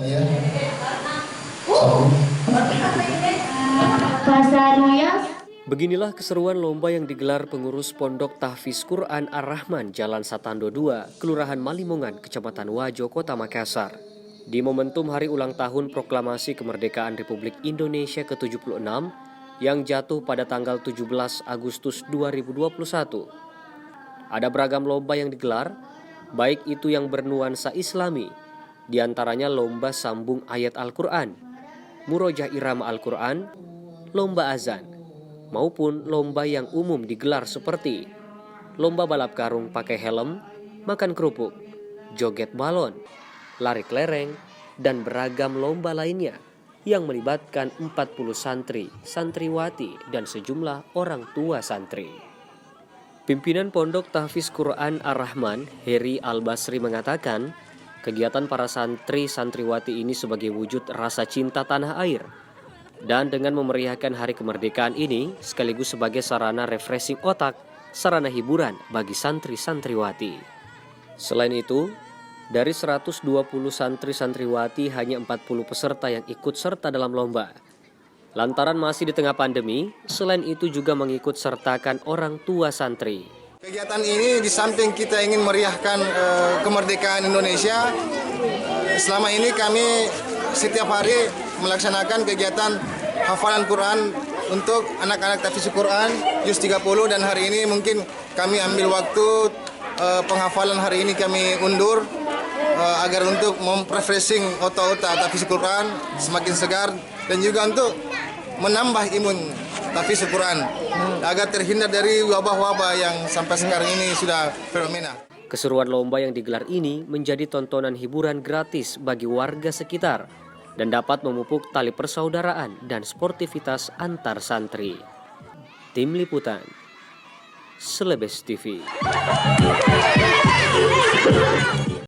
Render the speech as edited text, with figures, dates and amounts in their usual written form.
Iya. Beginilah keseruan lomba yang digelar pengurus Pondok Tahfiz Quran Ar-Rahman Jalan Satando 2, Kelurahan Malimongan, Kecamatan Wajo, Kota Makassar. Di momentum hari ulang tahun Proklamasi Kemerdekaan Republik Indonesia ke-76 yang jatuh pada tanggal 17 Agustus 2021. Ada beragam lomba yang digelar, baik itu yang bernuansa Islami, diantaranya lomba sambung ayat Al-Quran, Murojaah Irama Al-Quran, lomba azan, maupun lomba yang umum digelar seperti lomba balap karung pakai helm, makan kerupuk, joget balon, lari kelereng, dan beragam lomba lainnya yang melibatkan 40 santri, santriwati, dan sejumlah orang tua santri. Pimpinan Pondok Tahfiz Quran Ar-Rahman, Heri Al-Basri mengatakan, kegiatan para santri-santriwati ini sebagai wujud rasa cinta tanah air. Dan dengan memeriahkan hari kemerdekaan ini, sekaligus sebagai sarana refreshing otak, sarana hiburan bagi santri-santriwati. Selain itu, dari 120 santri-santriwati hanya 40 peserta yang ikut serta dalam lomba. Lantaran masih di tengah pandemi, selain itu juga mengikut sertakan orang tua santri. Kegiatan ini di samping kita ingin meriahkan kemerdekaan Indonesia, selama ini kami setiap hari melaksanakan kegiatan hafalan Quran untuk anak-anak tahfiz Quran juz 30, dan hari ini mungkin kami ambil waktu penghafalan hari ini kami undur agar untuk memrefreshing otak-otak tahfiz Quran semakin segar, dan juga untuk menambah imun tahfiz Quran agar terhindar dari wabah-wabah yang sampai sekarang ini sudah fenomena. Keseruan lomba yang digelar ini menjadi tontonan hiburan gratis bagi warga sekitar dan dapat memupuk tali persaudaraan dan sportivitas antar santri. Tim Liputan, Selebes TV.